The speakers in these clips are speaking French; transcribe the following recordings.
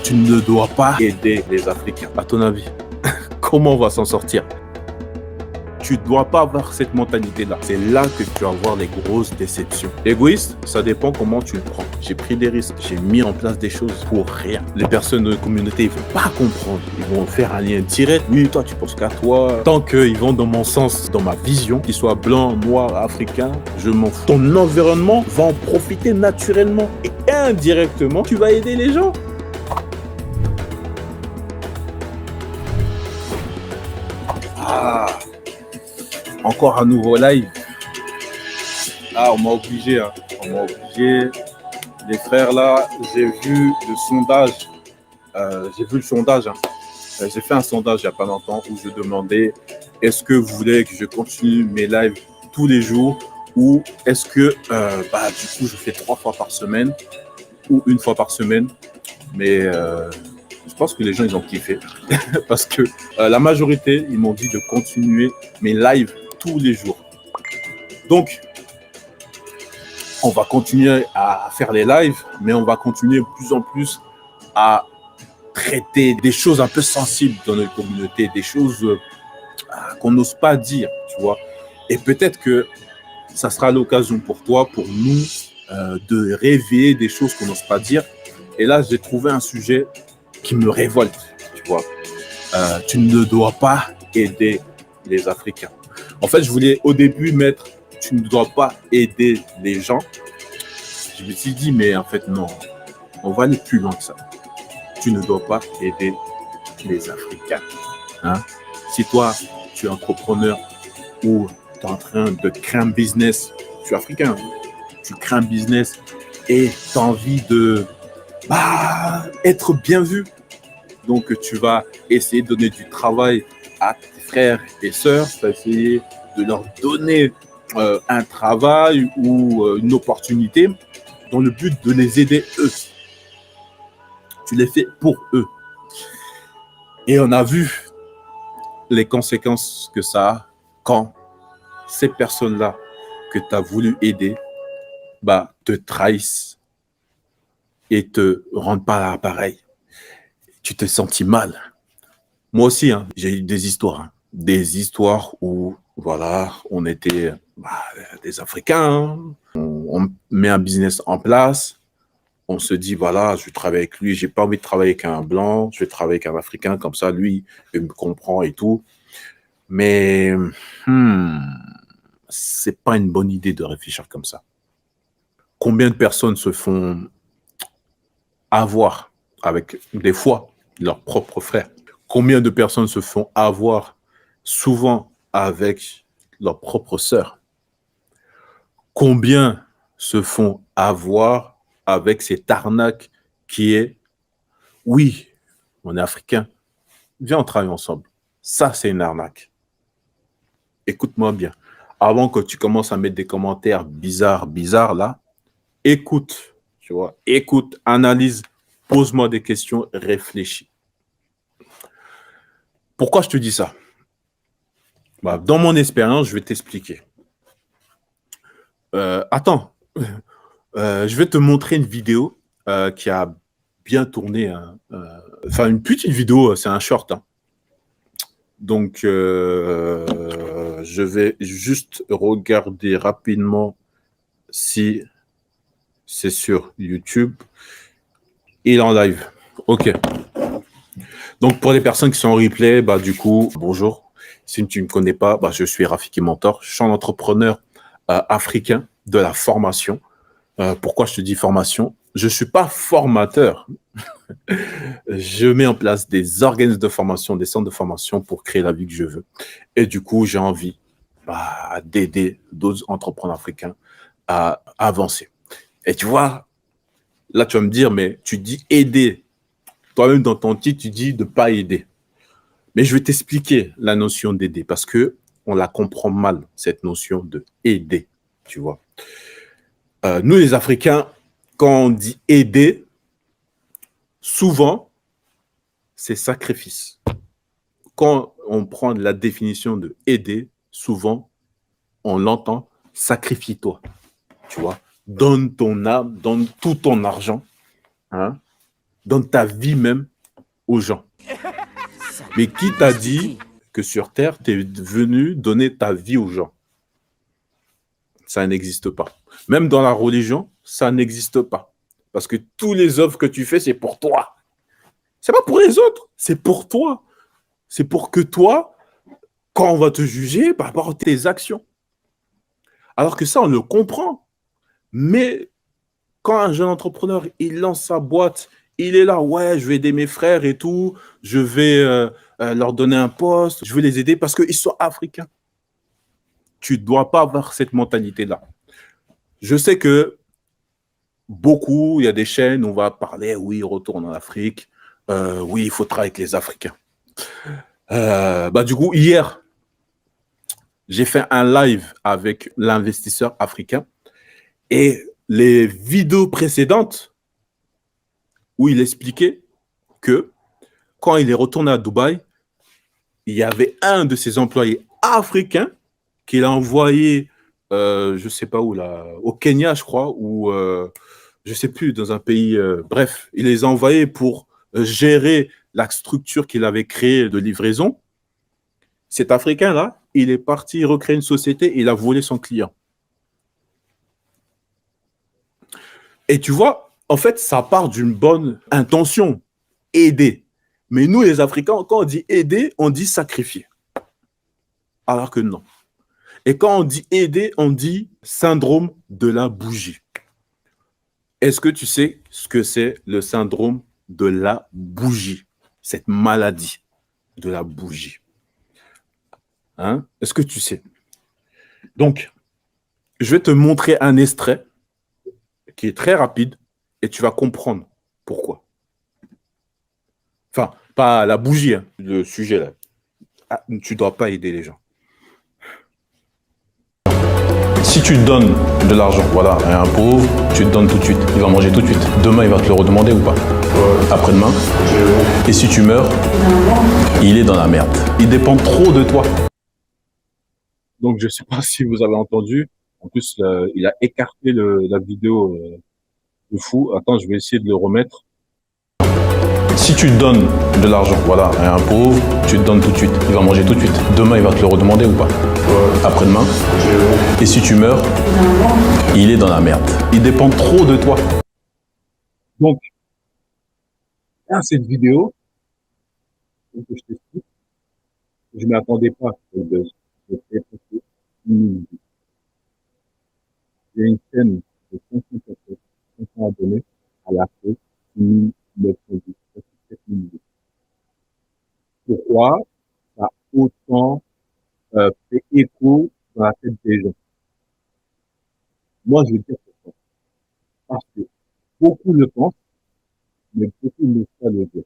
Tu ne dois pas aider les Africains. À ton avis, comment on va s'en sortir? Tu ne dois pas avoir cette mentalité-là. C'est là que tu vas avoir les grosses déceptions. Égoïste, ça dépend comment tu le prends. J'ai pris des risques, j'ai mis en place des choses pour rien. Les personnes de la communauté, ils ne vont pas comprendre. Ils vont faire un lien direct. Oui, toi, tu penses qu'à toi. Tant qu'ils vont dans mon sens, dans ma vision, qu'ils soient blancs, noirs, africains, je m'en fous. Ton environnement va en profiter naturellement. Et indirectement, tu vas aider les gens. Encore un nouveau live. On m'a obligé. On m'a obligé. Les frères, là, j'ai vu le sondage. J'ai fait un sondage il n'y a pas longtemps où je demandais est-ce que vous voulez que je continue mes lives tous les jours ou est-ce que du coup je fais 3 fois par semaine ou 1 fois par semaine. Mais je pense que les gens ils ont kiffé parce que la majorité ils m'ont dit de continuer mes lives tous les jours. Donc, on va continuer à faire les lives, mais on va continuer de plus en plus à traiter des choses un peu sensibles dans notre communauté, des choses qu'on n'ose pas dire, tu vois. Et peut-être que ça sera l'occasion pour toi, pour nous, de révéler des choses qu'on n'ose pas dire. Et là, j'ai trouvé un sujet qui me révolte, tu vois. Tu ne dois pas aider les Africains. En fait, je voulais au début mettre « tu ne dois pas aider les gens ». Je me suis dit, mais en fait, non, on va aller plus loin que ça. Tu ne dois pas aider les Africains. Hein? Si toi, tu es entrepreneur ou tu es en train de créer un business, tu es africain, tu crées un business et tu as envie de être bien vu. Donc, tu vas essayer de donner du travail à tes frères et sœurs, tu vas essayer de leur donner un travail ou une opportunité dans le but de les aider eux. Tu les fais pour eux. Et on a vu les conséquences que ça a quand ces personnes-là que tu as voulu aider te trahissent et te rendent pas pareil. Tu te sens mal. Moi aussi, j'ai eu des histoires. Des histoires où, voilà, on était des Africains. On met un business en place. On se dit, voilà, je vais travailler avec lui. J'ai pas envie de travailler avec un blanc. Je vais travailler avec un Africain. Comme ça, lui, il me comprend et tout. Mais c'est pas une bonne idée de réfléchir comme ça. Combien de personnes se font avoir avec, des fois, leurs propres frères? Combien de personnes se font avoir souvent avec leurs propres sœurs? Combien se font avoir avec cette arnaque qui est « oui, on est africain, viens on travaille ensemble ». Ça, c'est une arnaque. Écoute-moi bien. Avant que tu commences à mettre des commentaires bizarres là, écoute, tu vois, écoute, analyse, pose-moi des questions, réfléchis. Pourquoi je te dis ça? Dans mon expérience, je vais t'expliquer. Attends, je vais te montrer une vidéo qui a bien tourné. Une petite vidéo, c'est un short. Donc, je vais juste regarder rapidement si c'est sur YouTube. Il est en live. OK. Donc, pour les personnes qui sont en replay, du coup, bonjour. Si tu ne me connais pas, je suis Rafiki Mentor. Je suis un entrepreneur africain de la formation. Pourquoi je te dis formation? Je ne suis pas formateur. Je mets en place des organismes de formation, des centres de formation pour créer la vie que je veux. Et du coup, j'ai envie d'aider d'autres entrepreneurs africains à avancer. Et tu vois, là, tu vas me dire, mais tu dis aider. Toi-même, dans ton titre, tu dis de ne pas aider. Mais je vais t'expliquer la notion d'aider parce que on la comprend mal, cette notion de aider, tu vois. Nous, les Africains, quand on dit aider, souvent, c'est sacrifice. Quand on prend la définition de aider, souvent, on l'entend sacrifie-toi, tu vois. Donne ton âme, donne tout ton argent, donne ta vie même aux gens. Mais qui t'a dit que sur Terre, tu es venu donner ta vie aux gens? Ça n'existe pas. Même dans la religion, ça n'existe pas. Parce que tous les œuvres que tu fais, c'est pour toi. C'est pas pour les autres, c'est pour toi. C'est pour que toi, quand on va te juger par rapport à tes actions. Alors que ça, on le comprend. Mais quand un jeune entrepreneur, il lance sa boîte, il est là, ouais, je vais aider mes frères et tout, je vais leur donner un poste, je vais les aider parce qu'ils sont africains. Tu ne dois pas avoir cette mentalité-là. Je sais que beaucoup, il y a des chaînes, on va parler, oui, retourne en Afrique, oui, il faut travailler avec les Africains. Du coup, hier, j'ai fait un live avec l'investisseur africain et les vidéos précédentes où il expliquait que quand il est retourné à Dubaï, il y avait un de ses employés africains qu'il a envoyé, je ne sais pas où, là, au Kenya, je crois, ou je ne sais plus, dans un pays, bref, il les a envoyés pour gérer la structure qu'il avait créée de livraison. Cet Africain-là, il est parti recréer une société et il a volé son client. Et tu vois, en fait, ça part d'une bonne intention, aider. Mais nous, les Africains, quand on dit aider, on dit sacrifier. Alors que non. Et quand on dit aider, on dit syndrome de la bougie. Est-ce que tu sais ce que c'est le syndrome de la bougie? Cette maladie de la bougie. Hein? Est-ce que tu sais? Donc, je vais te montrer un extrait qui est très rapide et tu vas comprendre pourquoi. Enfin, pas la bougie, hein, le sujet là. Ah, tu ne dois pas aider les gens. Si tu donnes de l'argent, voilà, à un pauvre, tu te donnes tout de suite. Il va manger tout de suite. Demain, il va te le redemander ou pas? Après-demain. Et si tu meurs, il est dans la merde. Il dépend trop de toi. Donc, je ne sais pas si vous avez entendu. En plus, il a écarté la vidéo de fou. Attends, je vais essayer de le remettre. Si tu donnes de l'argent, voilà, à un pauvre, tu te donnes tout de suite. Il va manger tout de suite. Demain, il va te le redemander ou pas? Après-demain. Et si tu meurs, il est dans la merde. Il dépend trop de toi. Donc, dans cette vidéo, que je t'explique, je ne m'attendais pas de il y a une chaîne de 500 abonnés à la fin, 917 minutes. Pourquoi ça a autant fait écho dans la tête des gens? Moi, je veux dire pourquoi. Parce que beaucoup le pensent, mais beaucoup ne savent pas le dire.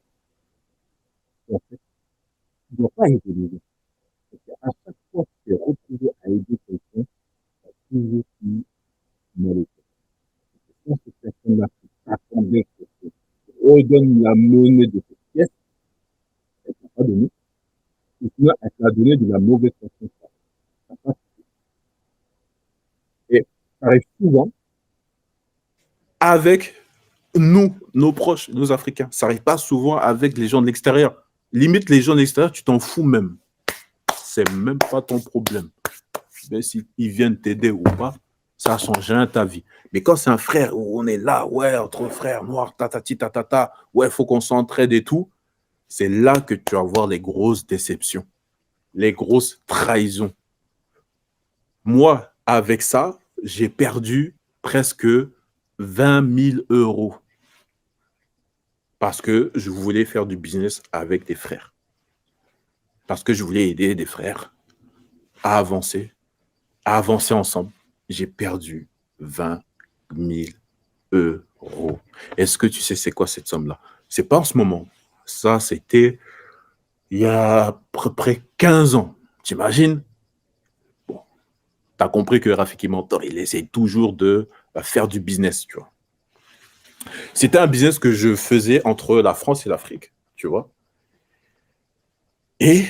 En fait, tu ne dois pas aider les gens. Parce qu'à chaque fois que tu es retrouvé à aider quelqu'un, tu as toujours eu malheur. Quand cette personne-là t'attendait que tu redonnes la monnaie de cette pièce, elle ne t'a pas donné. Ou sinon, elle t'a donné de la mauvaise façon. Et ça arrive souvent avec nous, nos proches, nos Africains. Ça n'arrive pas souvent avec les gens de l'extérieur. Limite, les gens de l'extérieur, tu t'en fous même. C'est même pas ton problème. Mais s'ils viennent t'aider ou pas, ça change rien à ta vie. Mais quand c'est un frère où on est là, ouais, entre frères noirs, tatati, tatata, ouais, il faut qu'on s'entraide et tout, c'est là que tu vas voir les grosses déceptions, les grosses trahisons. Moi, avec ça, j'ai perdu presque 20 000 euros parce que je voulais faire du business avec des frères. Parce que je voulais aider des frères à avancer ensemble. J'ai perdu 20 000 euros. Est-ce que tu sais c'est quoi cette somme-là? C'est pas en ce moment. Ça, c'était il y a à peu près 15 ans. T'imagines? Bon, tu as compris que Rafiki Mentor, il essaie toujours de faire du business, tu vois. C'était un business que je faisais entre la France et l'Afrique, tu vois. Et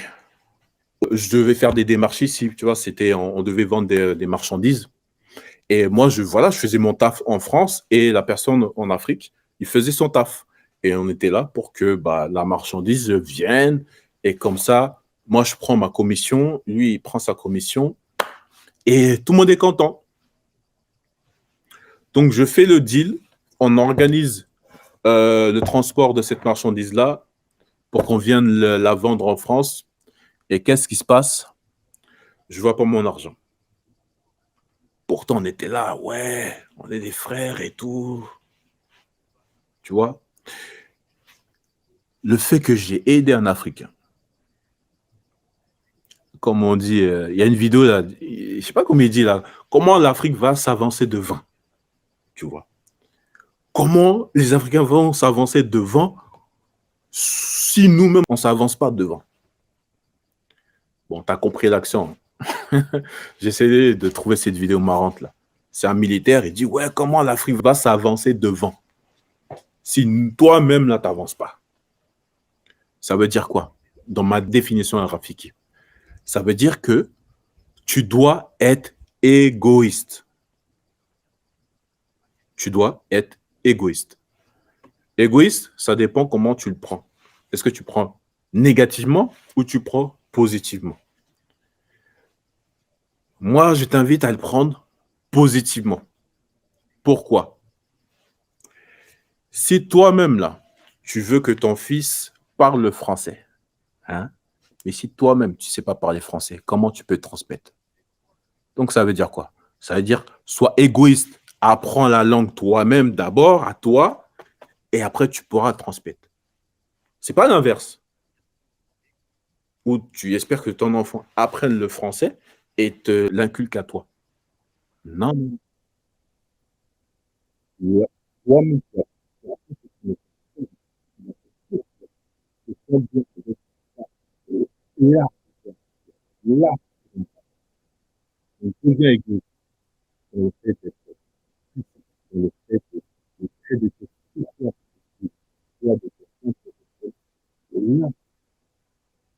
je devais faire des démarches ici, tu vois. On devait vendre des marchandises. Et moi, je faisais mon taf en France et la personne en Afrique, il faisait son taf. Et on était là pour que bah, la marchandise vienne. Et comme ça, moi, je prends ma commission, lui, il prend sa commission. Et tout le monde est content. Donc, je fais le deal. On organise le transport de cette marchandise-là pour qu'on vienne la vendre en France. Et qu'est-ce qui se passe? Je vois pas mon argent. Pourtant, on était là, ouais, on est des frères et tout. Tu vois? Le fait que j'ai aidé un Africain, comme on dit, il y a une vidéo là, je sais pas comment il dit là, comment l'Afrique va s'avancer devant, tu vois? Comment les Africains vont s'avancer devant si nous-mêmes on s'avance pas devant? Bon, t'as compris l'accent. J'essayais de trouver cette vidéo marrante là. C'est un militaire, il dit ouais, comment l'Afrique va s'avancer devant si toi-même là t'avances pas? Ça veut dire quoi? Dans ma définition graphique, ça veut dire que tu dois être égoïste. Tu dois être égoïste. Égoïste, ça dépend comment tu le prends. Est-ce que tu prends négativement ou tu prends positivement? Moi, je t'invite à le prendre positivement. Pourquoi? Si toi-même, là, tu veux que ton fils parle le français, hein, mais si toi-même, tu ne sais pas parler français, comment tu peux transmettre? Donc, ça veut dire quoi? Ça veut dire, sois égoïste. Apprends la langue toi-même d'abord, à toi, et après, tu pourras transmettre. C'est pas l'inverse, où tu espères que ton enfant apprenne le français et te l'inculque à toi. Non, non. Ouais. Toi-même, tu as- c'est très bien. Là, là, on devient égoïste. On le fait d'être puissant. On le fait de créer des choses super positives, faire des questions positives. Et là,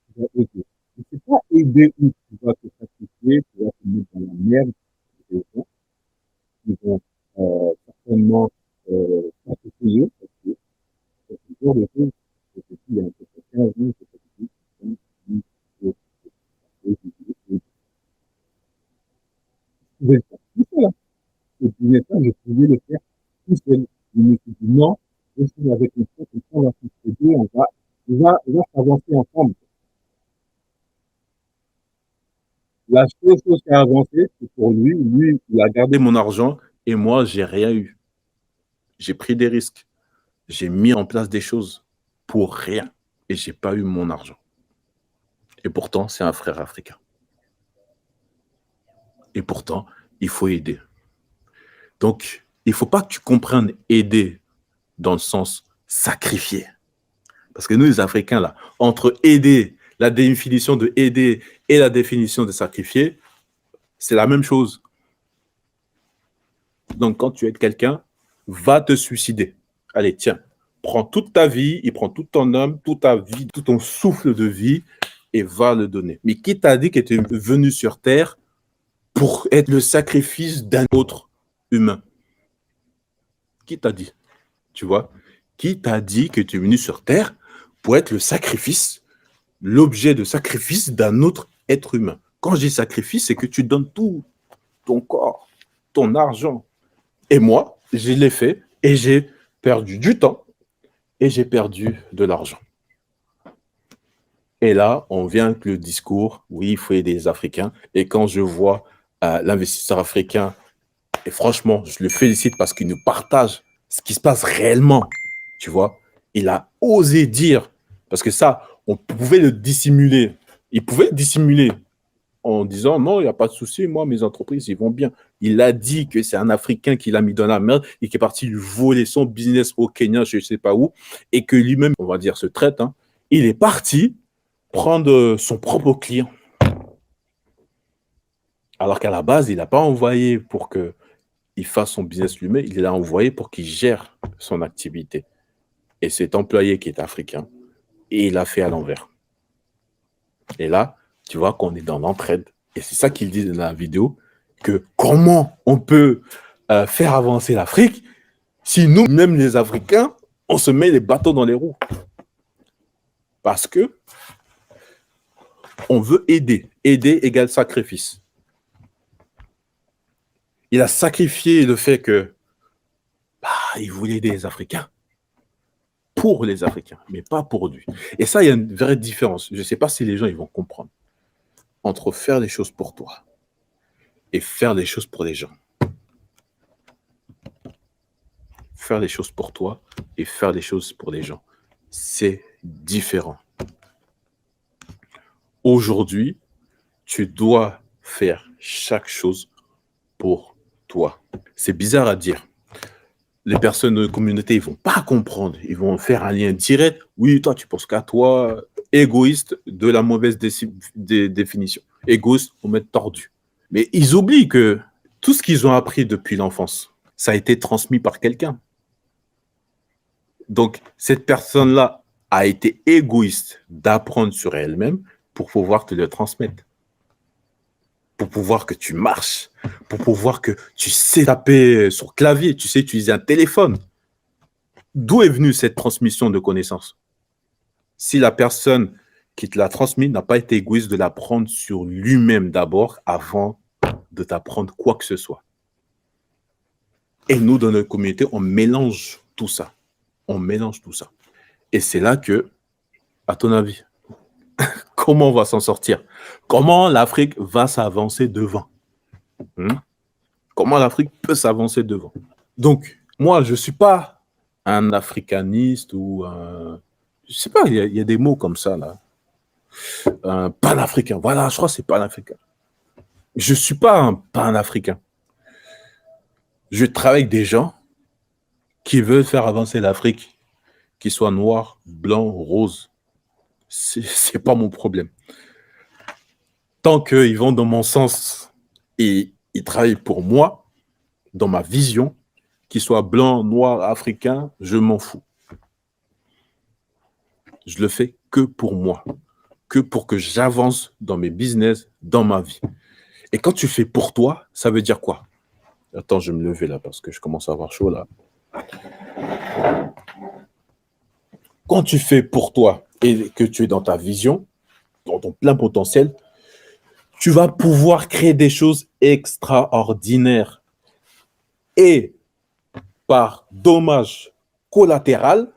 tu vas aider. Et c'est pas aider où tu vas te sacrifier, tu vas te mettre dans la merde. Des gens qui vont certainement pas te payer parce que c'est toujours des choses que tu dis, il y a un peu de 15 ans, c'est pas du tout. Donc, je pouvais le faire tout seul. Je pouvais ça, je pouvais le faire tout seul. Je me suis dit non, je suis avec une fois, comme ça, on va s'aider, on va s'avancer ensemble. La seule chose qui a avancé, c'est pour lui. Lui, il a gardé mon argent et moi, j'ai rien eu. J'ai pris des risques. J'ai mis en place des choses pour rien et j'ai pas eu mon argent. Et pourtant, c'est un frère africain. Et pourtant, il faut aider. Donc, il faut pas que tu comprennes aider dans le sens sacrifier. Parce que nous, les Africains, là, entre aider, la définition de aider et la définition de sacrifier, c'est la même chose. Donc, quand tu aides quelqu'un, va te suicider. Allez, tiens, prends toute ta vie, il prend toute ton âme, toute ta vie, tout ton souffle de vie et va le donner. Mais qui t'a dit que tu es venu sur Terre pour être le sacrifice d'un autre humain? Qui t'a dit? Tu vois? Qui t'a dit que tu es venu sur Terre pour être le sacrifice, l'objet de sacrifice d'un autre être humain? Quand je dis sacrifice, c'est que tu donnes tout, ton corps, ton argent. Et moi, je l'ai fait et j'ai perdu du temps et j'ai perdu de l'argent. Et là, on vient avec le discours, oui, il faut aider les Africains. Et quand je vois l'investisseur africain, et franchement, je le félicite parce qu'il nous partage ce qui se passe réellement, tu vois. Il a osé dire, parce que ça, on pouvait le dissimuler. Il pouvait le dissimuler en disant non, il n'y a pas de souci, moi, mes entreprises, ils vont bien. Il a dit que c'est un Africain qui l'a mis dans la merde et qui est parti lui voler son business au Kenya, je ne sais pas où, et que lui-même, on va dire, se traite. Hein. Il est parti prendre son propre client. Alors qu'à la base, il n'a pas envoyé pour qu'il fasse son business lui-même, il l'a envoyé pour qu'il gère son activité. Et cet employé qui est africain, et il l'a fait à l'envers. Et là, tu vois qu'on est dans l'entraide. Et c'est ça qu'il dit dans la vidéo, que comment on peut faire avancer l'Afrique si nous, même les Africains, On se met les bâtons dans les roues. Parce que on veut aider. Aider égale sacrifice. Il a sacrifié le fait que il voulait aider les Africains. Pour les Africains, mais pas pour lui. Et ça, il y a une vraie différence. Je ne sais pas si les gens ils vont comprendre. Entre faire les choses pour toi et faire les choses pour les gens. Faire les choses pour toi et faire les choses pour les gens. C'est différent. Aujourd'hui, tu dois faire chaque chose pour toi. C'est bizarre à dire. Les personnes de la communauté, ils vont pas comprendre. Ils vont faire un lien direct. Oui, toi, tu penses qu'à toi, égoïste de la mauvaise définition. Égoïste, on met tordu. Mais ils oublient que tout ce qu'ils ont appris depuis l'enfance, ça a été transmis par quelqu'un. Donc, cette personne-là a été égoïste d'apprendre sur elle-même pour pouvoir te le transmettre. Pour pouvoir que tu marches, pour pouvoir que tu sais taper sur clavier, tu sais utiliser un téléphone. D'où est venue cette transmission de connaissances? Si la personne qui te l'a transmis n'a pas été égoïste de l'apprendre sur lui-même d'abord avant de t'apprendre quoi que ce soit. Et nous, dans notre communauté, on mélange tout ça. On mélange tout ça. Et c'est là que, à ton avis, comment on va s'en sortir? Comment l'Afrique va s'avancer devant? Comment l'Afrique peut s'avancer devant? Donc, moi, je ne suis pas un africaniste ou un... Je ne sais pas, il y a des mots comme ça, là. Un panafricain. Voilà, je crois que c'est panafricain. Je ne suis pas un panafricain. Je travaille avec des gens qui veulent faire avancer l'Afrique, qu'ils soient noirs, blancs, roses. Ce n'est pas mon problème. Tant qu'ils vont dans mon sens et ils travaillent pour moi, dans ma vision, qu'ils soient blancs, noirs, africains, je m'en fous. Je le fais que pour moi, que pour que j'avance dans mes business, dans ma vie. Et quand tu fais pour toi, ça veut dire quoi? Attends, je vais me lever là parce que je commence à avoir chaud là. Quand tu fais pour toi et que tu es dans ta vision, dans ton plein potentiel, tu vas pouvoir créer des choses extraordinaires. Et par dommage collatéral,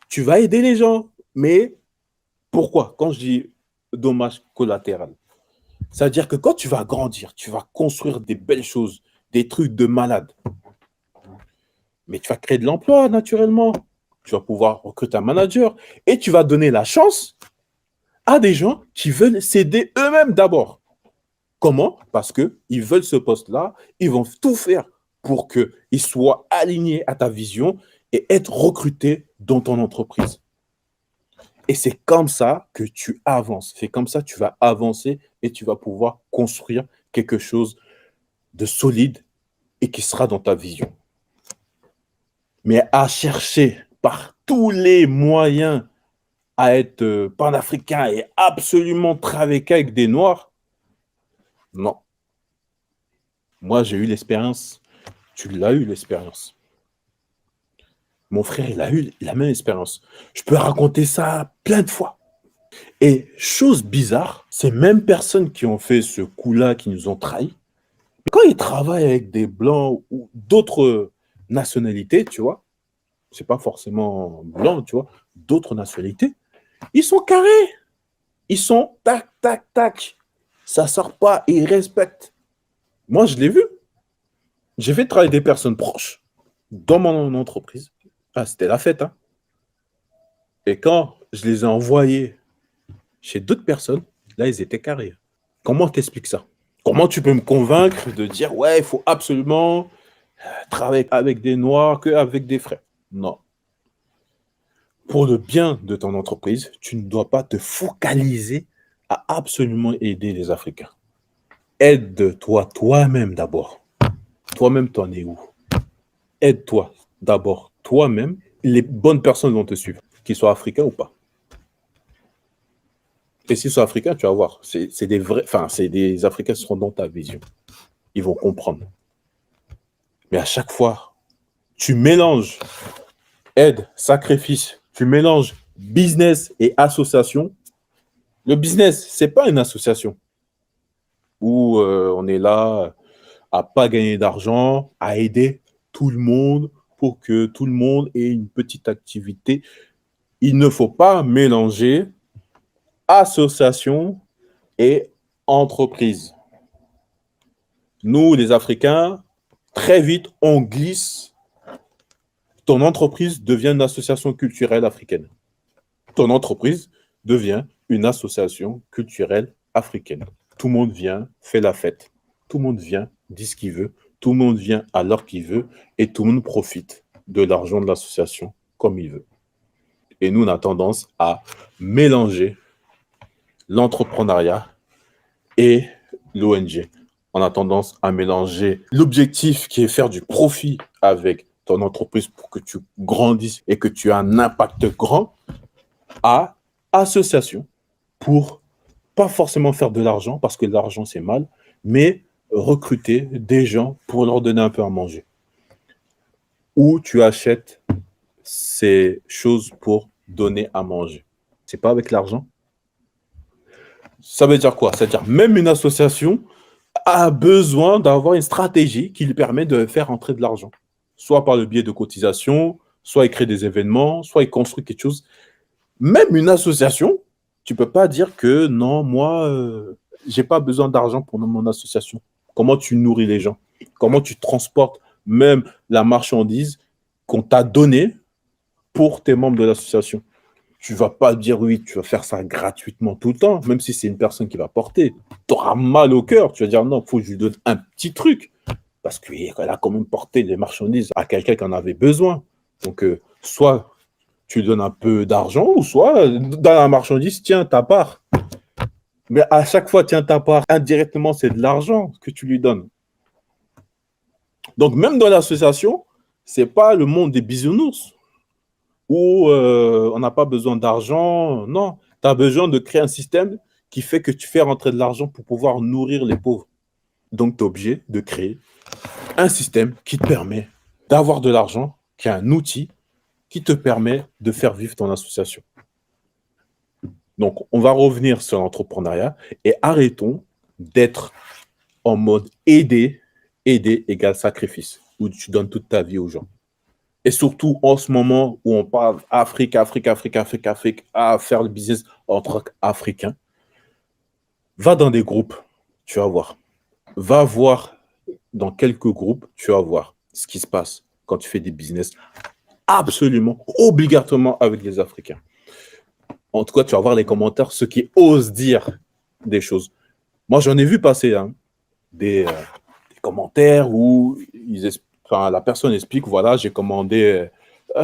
tu vas aider les gens. Mais pourquoi? Quand je dis dommage collatéral, c'est-à-dire que quand tu vas grandir, tu vas construire des belles choses, des trucs de malade. Mais tu vas créer de l'emploi naturellement. Tu vas pouvoir recruter un manager et tu vas donner la chance à des gens qui veulent s'aider eux-mêmes d'abord. Comment? Parce qu'ils veulent ce poste-là, ils vont tout faire pour qu'ils soient alignés à ta vision et être recrutés dans ton entreprise. Et c'est comme ça que tu avances. C'est comme ça que tu vas avancer et tu vas pouvoir construire quelque chose de solide et qui sera dans ta vision. Mais à chercher par tous les moyens à être panafricain et absolument travailler avec des Noirs, non. Moi, j'ai eu l'expérience. Tu l'as eu, l'expérience. Mon frère, il a eu la même expérience. Je peux raconter ça plein de fois. Et chose bizarre, ces mêmes personnes qui ont fait ce coup-là, qui nous ont trahis, quand ils travaillent avec des Blancs ou d'autres nationalités, tu vois, c'est pas forcément blanc, tu vois, d'autres nationalités, ils sont carrés. Ils sont tac, tac, tac. Ça sort pas, ils respectent. Moi, je l'ai vu. J'ai fait travailler des personnes proches dans mon entreprise. Ah, c'était la fête, hein. Et quand je les ai envoyés chez d'autres personnes, là, ils étaient carrés. Comment t'expliques ça? Comment tu peux me convaincre de dire, ouais, il faut absolument travailler avec des Noirs qu'avec des frères? Non. Pour le bien de ton entreprise, tu ne dois pas te focaliser à absolument aider les Africains. Aide-toi toi-même d'abord. Toi-même, t'en es où? Aide-toi d'abord toi-même. Les bonnes personnes vont te suivre, qu'ils soient africains ou pas. Et s'ils sont africains, tu vas voir, c'est des vrais, enfin, c'est des Africains qui seront dans ta vision. Ils vont comprendre. Mais à chaque fois, tu mélanges aide, sacrifice, tu mélanges business et association. Le business, c'est pas une association où on est là à pas gagner d'argent, à aider tout le monde pour que tout le monde ait une petite activité. Il ne faut pas mélanger association et entreprise. Nous, les Africains, très vite, on glisse. Ton entreprise devient une association culturelle africaine. Ton entreprise devient une association culturelle africaine. Tout le monde vient, fait la fête. Tout le monde vient, dit ce qu'il veut. Tout le monde vient à l'heure qu'il veut et tout le monde profite de l'argent de l'association comme il veut. Et nous, on a tendance à mélanger l'entrepreneuriat et l'ONG. On a tendance à mélanger l'objectif qui est faire du profit avec ton entreprise pour que tu grandisses et que tu aies un impact grand à association pour pas forcément faire de l'argent parce que l'argent c'est mal, mais recruter des gens pour leur donner un peu à manger. Ou tu achètes ces choses pour donner à manger. C'est pas avec l'argent. Ça veut dire quoi? Ça veut dire même une association a besoin d'avoir une stratégie qui lui permet de faire entrer de l'argent. Soit par le biais de cotisations, soit il crée des événements, soit il construit quelque chose. Même une association, tu peux pas dire que non, moi, j'ai pas besoin d'argent pour mon association. Comment tu nourris les gens? Comment tu transportes même la marchandise qu'on t'a donnée pour tes membres de l'association? Tu vas pas dire oui, tu vas faire ça gratuitement tout le temps, même si c'est une personne qui va porter. Tu auras mal au cœur. Tu vas dire non, il faut que je lui donne un petit truc. Parce qu'elle a quand même porté des marchandises à quelqu'un qui en avait besoin. Donc, soit tu lui donnes un peu d'argent, ou soit dans la marchandise, tiens ta part. Mais à chaque fois, tiens ta part, indirectement, c'est de l'argent que tu lui donnes. Donc, même dans l'association, ce n'est pas le monde des bisounours où on n'a pas besoin d'argent. Non, tu as besoin de créer un système qui fait que tu fais rentrer de l'argent pour pouvoir nourrir les pauvres. Donc, tu es obligé de créer un système qui te permet d'avoir de l'argent, qui est un outil qui te permet de faire vivre ton association. Donc, on va revenir sur l'entrepreneuriat et arrêtons d'être en mode aider égale sacrifice, où tu donnes toute ta vie aux gens. Et surtout en ce moment où on parle Afrique, à faire le business entre Africains, va dans des groupes, tu vas voir. Va voir dans quelques groupes, tu vas voir ce qui se passe quand tu fais des business absolument, obligatoirement avec les Africains. En tout cas, tu vas voir les commentaires, ceux qui osent dire des choses. Moi, j'en ai vu passer des commentaires où la personne explique, voilà, j'ai commandé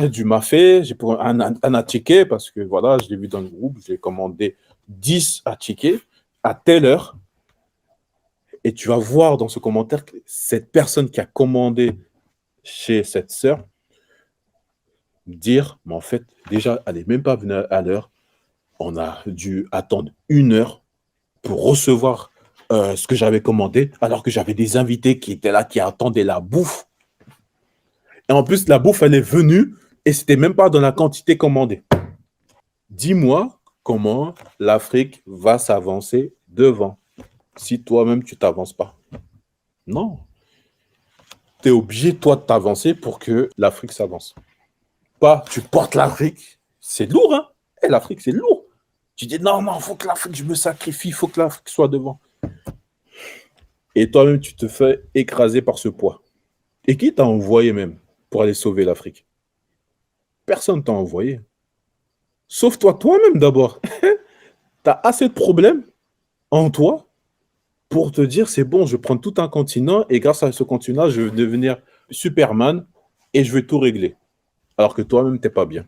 du mafé, j'ai pour un attiqué, parce que voilà, je l'ai vu dans le groupe, j'ai commandé 10 attiqués à telle heure. Et tu vas voir dans ce commentaire que cette personne qui a commandé chez cette sœur dire, mais en fait, déjà, elle n'est même pas venue à l'heure. On a dû attendre 1 heure pour recevoir ce que j'avais commandé, alors que j'avais des invités qui étaient là, qui attendaient la bouffe. Et en plus, la bouffe, elle est venue et c'était même pas dans la quantité commandée. Dis-moi comment l'Afrique va s'avancer devant si toi-même, tu t'avances pas. Non. Tu es obligé, toi, de t'avancer pour que l'Afrique s'avance. Pas, tu portes l'Afrique. C'est lourd, hein? Et l'Afrique, c'est lourd. Tu dis, non, il faut que l'Afrique, je me sacrifie, il faut que l'Afrique soit devant. Et toi-même, tu te fais écraser par ce poids. Et qui t'a envoyé même pour aller sauver l'Afrique? Personne t'a envoyé. Sauve-toi toi-même d'abord. Tu as assez de problèmes en toi pour te dire, c'est bon, je prends tout un continent et grâce à ce continent, je vais devenir Superman et je vais tout régler. Alors que toi-même, tu n'es pas bien.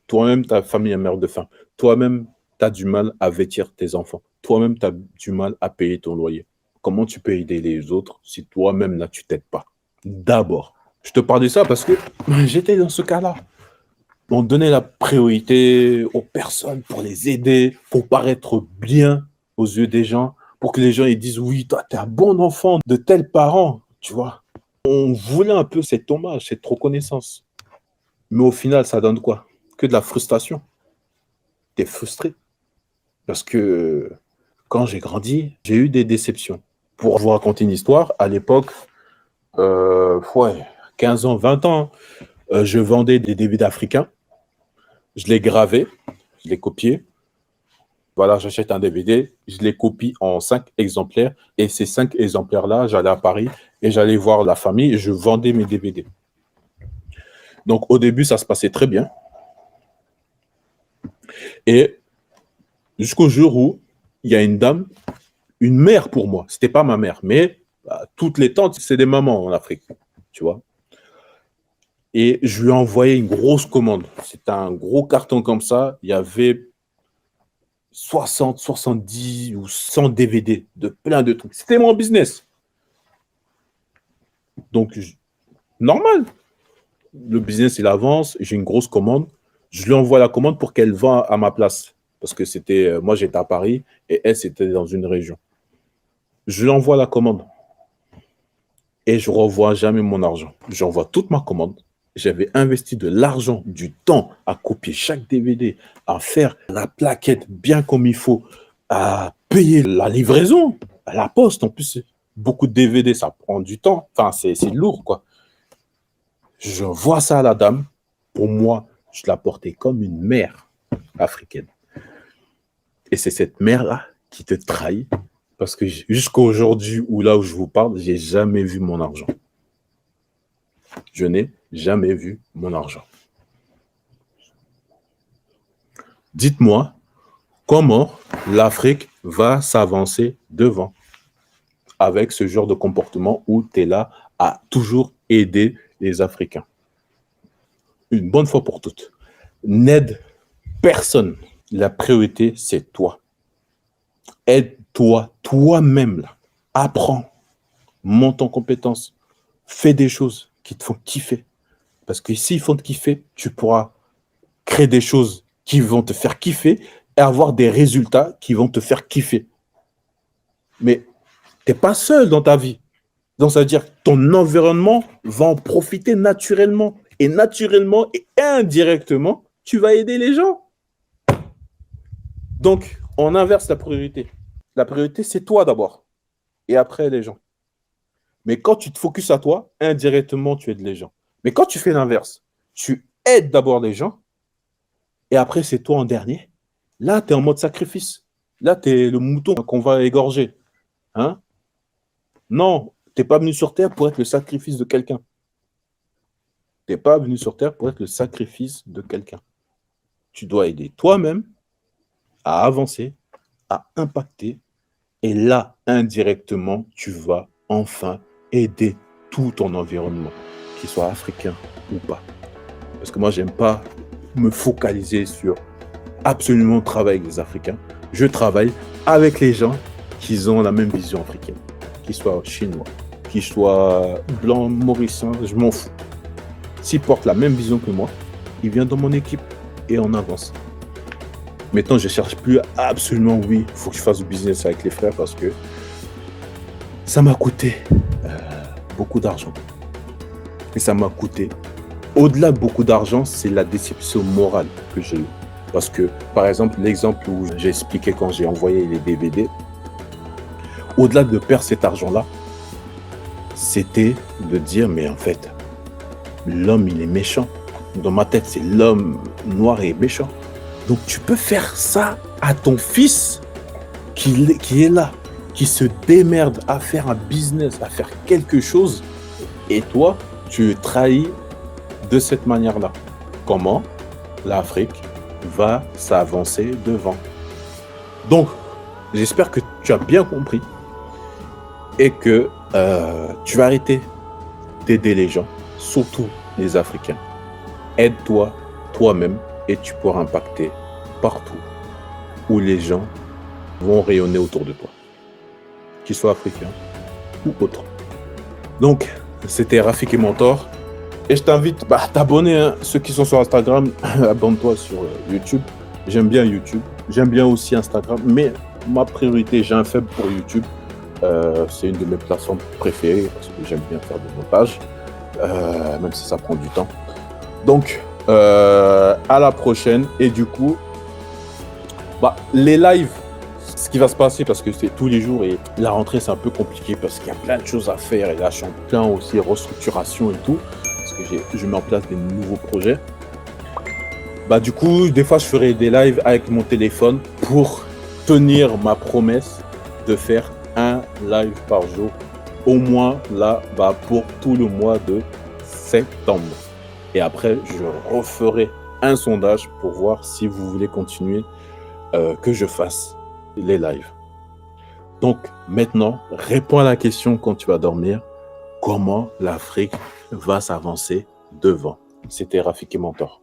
Toi-même, ta famille est meurt de faim. Toi-même, tu as du mal à vêtir tes enfants. Toi-même, tu as du mal à payer ton loyer. Comment tu peux aider les autres si toi-même, là, tu t'aides pas? D'abord, je te parle de ça parce que j'étais dans ce cas-là. On donnait la priorité aux personnes pour les aider, pour paraître bien aux yeux des gens, pour que les gens ils disent oui, toi, tu es un bon enfant de tels parents, tu vois. On voulait un peu cet hommage, cette reconnaissance. Mais au final, ça donne quoi? Que de la frustration. Tu es frustré. Parce que quand j'ai grandi, j'ai eu des déceptions. Pour vous raconter une histoire, à l'époque, ouais, 15 ans, 20 ans, je vendais des DVD africains. Je les gravais, je les copiais. Voilà, j'achète un DVD, je les copie en 5 exemplaires. Et ces 5 exemplaires-là, j'allais à Paris et j'allais voir la famille et je vendais mes DVD. Donc au début, ça se passait très bien. Et jusqu'au jour où il y a une dame, une mère pour moi. C'était pas ma mère, mais toutes les tantes, c'est des mamans en Afrique, tu vois. Et je lui ai envoyé une grosse commande. C'était un gros carton comme ça. Il y avait 60, 70 ou 100 DVD de plein de trucs. C'était mon business. Donc, normal. Le business, il avance. J'ai une grosse commande. Je lui envoie la commande pour qu'elle vende à ma place. Parce que c'était, moi, j'étais à Paris et elle, c'était dans une région. Je lui envoie la commande. Et je ne revois jamais mon argent. J'envoie toute ma commande. J'avais investi de l'argent, du temps à copier chaque DVD, à faire la plaquette bien comme il faut, à payer la livraison, à la poste. En plus, beaucoup de DVD, ça prend du temps. Enfin, c'est lourd, quoi. Je vois ça à la dame. Pour moi, je la portais comme une mère africaine. Et c'est cette mère-là qui te trahit. Parce que jusqu'à aujourd'hui, ou là où je vous parle, j'ai jamais vu mon argent. Je n'ai jamais vu mon argent. Dites-moi comment l'Afrique va s'avancer devant avec ce genre de comportement où tu es là à toujours aider les Africains. Une bonne fois pour toutes. N'aide personne. La priorité, c'est toi. Aide-toi toi-même. Là. Apprends. Monte en compétences. Fais des choses qui te font kiffer. Parce que s'ils font te kiffer, tu pourras créer des choses qui vont te faire kiffer et avoir des résultats qui vont te faire kiffer. Mais tu n'es pas seul dans ta vie. Donc, ça veut dire que ton environnement va en profiter naturellement. Et naturellement et indirectement, tu vas aider les gens. Donc, on inverse la priorité. La priorité, c'est toi d'abord. Et après, les gens. Mais quand tu te focuses à toi, indirectement, tu aides les gens. Mais quand tu fais l'inverse, tu aides d'abord les gens et après, c'est toi en dernier. Là, tu es en mode sacrifice. Là, tu es le mouton qu'on va égorger. Hein? Non, tu n'es pas venu sur Terre pour être le sacrifice de quelqu'un. Tu n'es pas venu sur Terre pour être le sacrifice de quelqu'un. Tu dois aider toi-même à avancer, à impacter. Et là, indirectement, tu vas enfin aider tout ton environnement, qu'il soit africain ou pas. Parce que moi, j'aime pas me focaliser sur absolument travailler avec les Africains. Je travaille avec les gens qui ont la même vision africaine, qu'ils soient chinois, qu'ils soient blancs, mauriciens, je m'en fous. S'ils portent la même vision que moi, ils viennent dans mon équipe et on avance. Maintenant, je ne cherche plus absolument, oui, il faut que je fasse du business avec les frères parce que ça m'a coûté beaucoup d'argent. Et ça m'a coûté, au-delà de beaucoup d'argent, c'est la déception morale que j'ai eue. Parce que, par exemple, l'exemple où j'ai expliqué quand j'ai envoyé les DVD, au-delà de perdre cet argent-là, c'était de dire, mais en fait, l'homme, il est méchant. Dans ma tête, c'est l'homme noir et méchant. Donc, tu peux faire ça à ton fils qui est là, qui se démerde à faire un business, à faire quelque chose, et toi, tu trahis de cette manière-là. Comment l'Afrique va s'avancer devant. Donc, j'espère que tu as bien compris et que tu vas arrêter d'aider les gens, surtout les Africains. Aide-toi toi-même et tu pourras impacter partout où les gens vont rayonner autour de toi, qu'ils soient africains ou autres. Donc, c'était Rafik et Mentor. Et je t'invite à t'abonner. Hein. Ceux qui sont sur Instagram, abonne-toi sur YouTube. J'aime bien YouTube. J'aime bien aussi Instagram. Mais ma priorité, j'ai un faible pour YouTube. C'est une de mes plateformes préférées parce que j'aime bien faire des montages, même si ça prend du temps. Donc, À la prochaine. Et du coup, les lives, ce qui va se passer, parce que c'est tous les jours et la rentrée, c'est un peu compliqué parce qu'il y a plein de choses à faire. Et là, je suis en plein aussi restructuration et tout, parce que je mets en place des nouveaux projets. Du coup, des fois, je ferai des lives avec mon téléphone pour tenir ma promesse de faire un live par jour, au moins là, pour tout le mois de septembre. Et après, je referai un sondage pour voir si vous voulez continuer que je fasse les lives. Donc, maintenant, réponds à la question quand tu vas dormir. Comment l'Afrique va s'avancer devant? C'était Rafiki Mentor.